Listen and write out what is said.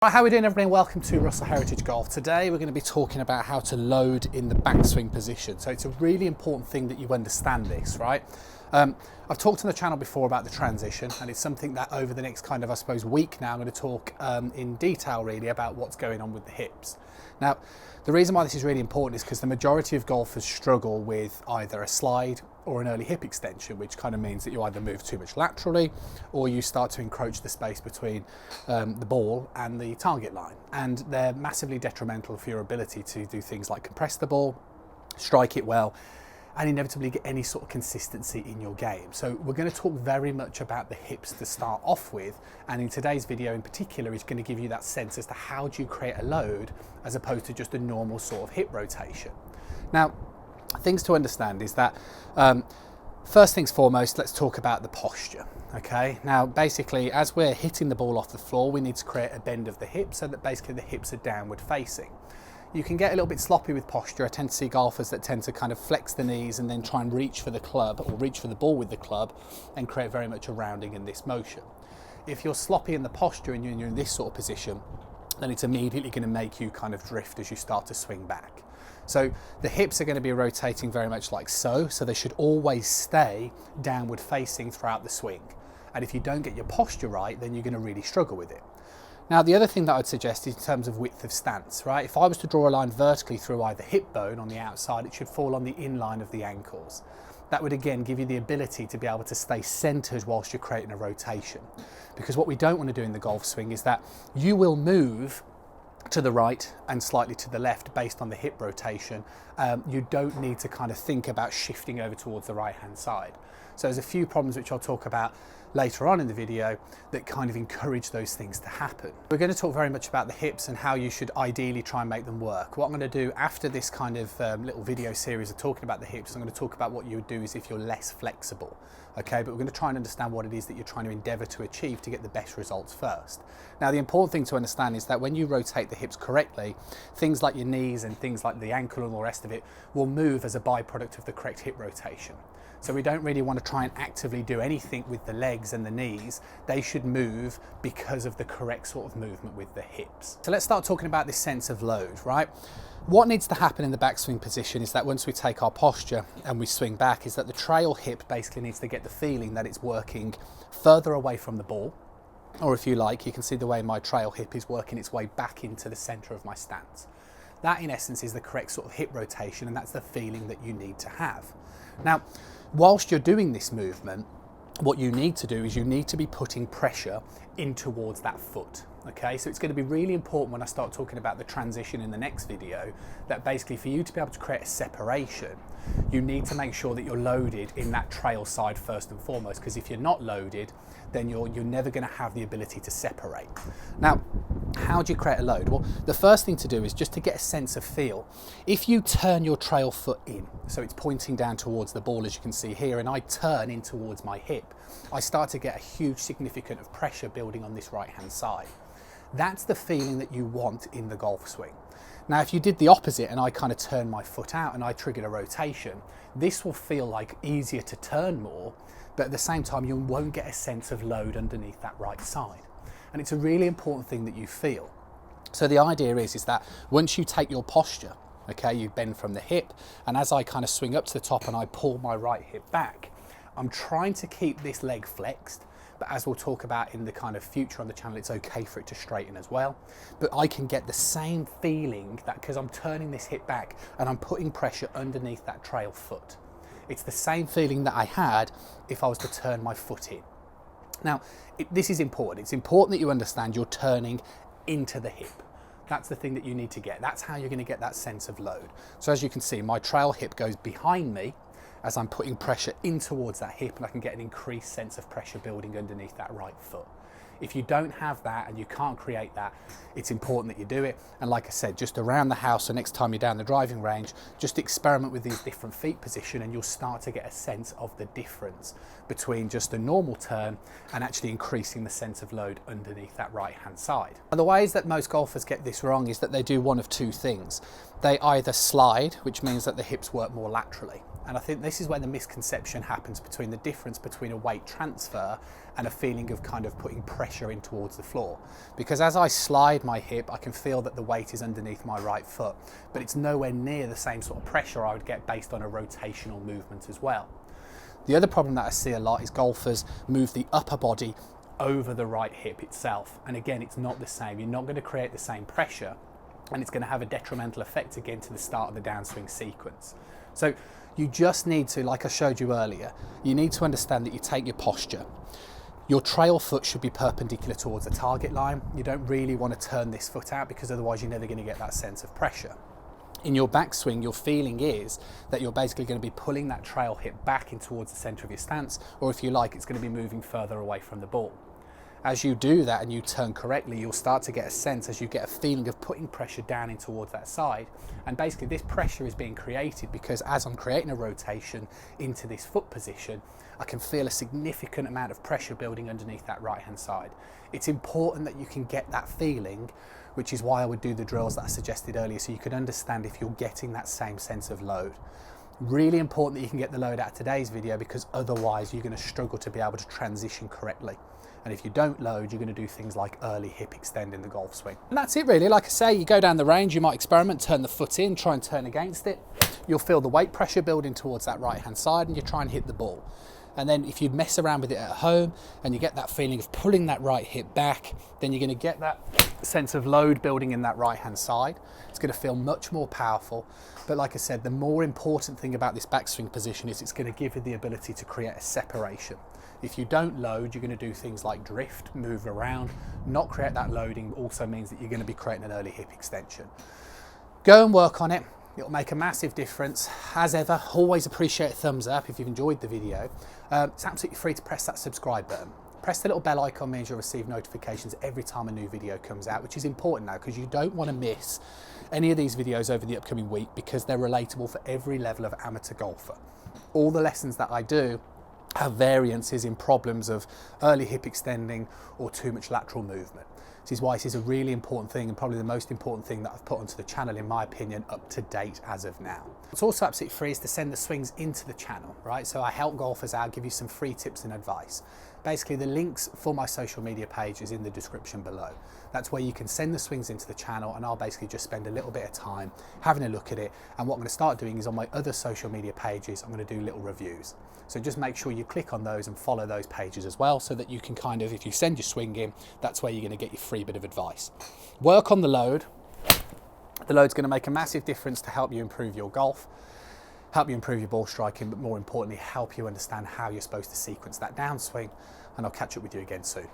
Right, how are we doing, everybody? Welcome to Russell Heritage Golf. Today we're going to be talking about how to load in the backswing position. So it's a really important thing that you understand this, right? I've talked on the channel before about the transition, and it's something that over the next kind of, I suppose, week now, I'm going to talk in detail really about what's going on with the hips. Now, the reason why this is really important is because the majority of golfers struggle with either a slide or an early hip extension, which kind of means that you either move too much laterally or you start to encroach the space between the ball and the target line. And they're massively detrimental for your ability to do things like compress the ball, strike it well, and inevitably get any sort of consistency in your game. So we're going to talk very much about the hips to start off with, and in today's video in particular is going to give you that sense as to how do you create a load as opposed to just a normal sort of hip rotation. Now, things to understand is that first things foremost, let's talk about the posture. Okay, now basically as we're hitting the ball off the floor, we need to create a bend of the hips so that basically the hips are downward facing. You can get a little bit sloppy with posture. I tend to see golfers that tend to kind of flex the knees and then try and reach for the club or reach for the ball with the club and create very much a rounding in this motion. If you're sloppy in the posture and you're in this sort of position, then it's immediately going to make you kind of drift as you start to swing back. So the hips are going to be rotating very much like so they should always stay downward facing throughout the swing. And if you don't get your posture right, then you're going to really struggle with it. Now, the other thing that I'd suggest is in terms of width of stance, right? If I was to draw a line vertically through either hip bone on the outside, it should fall on the inline of the ankles. That would again give you the ability to be able to stay centered whilst you're creating a rotation. Because what we don't want to do in the golf swing is that you will move to the right and slightly to the left based on the hip rotation. You don't need to kind of think about shifting over towards the right hand side. So there's a few problems which I'll talk about later on in the video that kind of encourage those things to happen. We're going to talk very much about the hips and how you should ideally try and make them work. What I'm going to do after this kind of little video series of talking about the hips, I'm going to talk about what you would do is if you're less flexible. Okay, but we're going to try and understand what it is that you're trying to endeavour to achieve to get the best results first. Now, the important thing to understand is that when you rotate the hips correctly, things like your knees and things like the ankle and all the rest of it will move as a byproduct of the correct hip rotation. So we don't really want to try and actively do anything with the legs and the knees. They should move because of the correct sort of movement with the hips. So let's start talking about this sense of load, right? What needs to happen in the backswing position is that once we take our posture and we swing back, is that the trail hip basically needs to get the feeling that it's working further away from the ball. Or if you like, you can see the way my trail hip is working its way back into the center of my stance. That in essence is the correct sort of hip rotation, and that's the feeling that you need to have. Now, whilst you're doing this movement, what you need to do is you need to be putting pressure in towards that foot. Okay, so it's going to be really important when I start talking about the transition in the next video that basically for you to be able to create a separation, you need to make sure that you're loaded in that trail side first and foremost, because if you're not loaded, then you're never going to have the ability to separate. Now, how do you create a load? Well, the first thing to do is just to get a sense of feel. If you turn your trail foot in, so it's pointing down towards the ball as you can see here, and I turn in towards my hip, I start to get a huge significant of pressure building on this right hand side. That's the feeling that you want in the golf swing. Now, if you did the opposite and I kind of turned my foot out and I triggered a rotation, this will feel like easier to turn more, but at the same time, you won't get a sense of load underneath that right side. And it's a really important thing that you feel. So the idea is that once you take your posture, okay, you bend from the hip, and as I kind of swing up to the top and I pull my right hip back, I'm trying to keep this leg flexed. But as we'll talk about in the kind of future on the channel, it's okay for it to straighten as well. But I can get the same feeling that because I'm turning this hip back and I'm putting pressure underneath that trail foot. It's the same feeling that I had if I was to turn my foot in. Now, this is important. It's important that you understand you're turning into the hip. That's the thing that you need to get. That's how you're going to get that sense of load. So as you can see, my trail hip goes behind me as I'm putting pressure in towards that hip, and I can get an increased sense of pressure building underneath that right foot. If you don't have that and you can't create that, it's important that you do it. And like I said, just around the house, so next time you're down the driving range, just experiment with these different feet position and you'll start to get a sense of the difference between just a normal turn and actually increasing the sense of load underneath that right hand side. And the ways that most golfers get this wrong is that they do one of two things. They either slide, which means that the hips work more laterally. And I think this is where the misconception happens between the difference between a weight transfer and a feeling of kind of putting pressure in towards the floor. Because as I slide my hip, I can feel that the weight is underneath my right foot, but it's nowhere near the same sort of pressure I would get based on a rotational movement as well. The other problem that I see a lot is golfers move the upper body over the right hip itself. And again, it's not the same. You're not going to create the same pressure, and it's going to have a detrimental effect again to the start of the downswing sequence. So you just need to, like I showed you earlier, you need to understand that you take your posture. Your trail foot should be perpendicular towards the target line. You don't really want to turn this foot out because otherwise you're never going to get that sense of pressure. In your backswing, your feeling is that you're basically going to be pulling that trail hip back in towards the center of your stance, or if you like, it's going to be moving further away from the ball. As you do that and you turn correctly, you'll start to get a sense as you get a feeling of putting pressure down in towards that side. And basically this pressure is being created because as I'm creating a rotation into this foot position, I can feel a significant amount of pressure building underneath that right hand side. It's important that you can get that feeling, which is why I would do the drills that I suggested earlier, so you can understand if you're getting that same sense of load. Really important that you can get the load out of today's video, because otherwise you're going to struggle to be able to transition correctly. And if you don't load, you're going to do things like early hip extend in the golf swing. And that's it really. Like I say, you go down the range, you might experiment, turn the foot in, try and turn against it. You'll feel the weight pressure building towards that right hand side, and you try and hit the ball. And then if you mess around with it at home and you get that feeling of pulling that right hip back, then you're going to get that sense of load building in that right hand side. It's going to feel much more powerful. But like I said, the more important thing about this backswing position is it's going to give you the ability to create a separation. If you don't load, you're going to do things like drift, move around. Not create that loading also means that you're going to be creating an early hip extension. Go and work on it. It'll make a massive difference. As ever, always appreciate a thumbs up if you've enjoyed the video. It's absolutely free to press that subscribe button. Press the little bell icon, means you'll receive notifications every time a new video comes out, which is important now because you don't want to miss any of these videos over the upcoming week because they're relatable for every level of amateur golfer. All the lessons that I do have variances in problems of early hip extending or too much lateral movement. This is why this is a really important thing, and probably the most important thing that I've put onto the channel, in my opinion, up to date as of now. What's also absolutely free is to send the swings into the channel, right? So I help golfers out, give you some free tips and advice. Basically, the links for my social media page is in the description below. That's where you can send the swings into the channel, and I'll basically just spend a little bit of time having a look at it. And what I'm going to start doing is on my other social media pages, I'm going to do little reviews. So just make sure you click on those and follow those pages as well, so that you can kind of, if you send your swing in, that's where you're going to get your free bit of advice. Work on the load. The load's going to make a massive difference to help you improve your golf, help you improve your ball striking, but more importantly, help you understand how you're supposed to sequence that downswing. And I'll catch up with you again soon.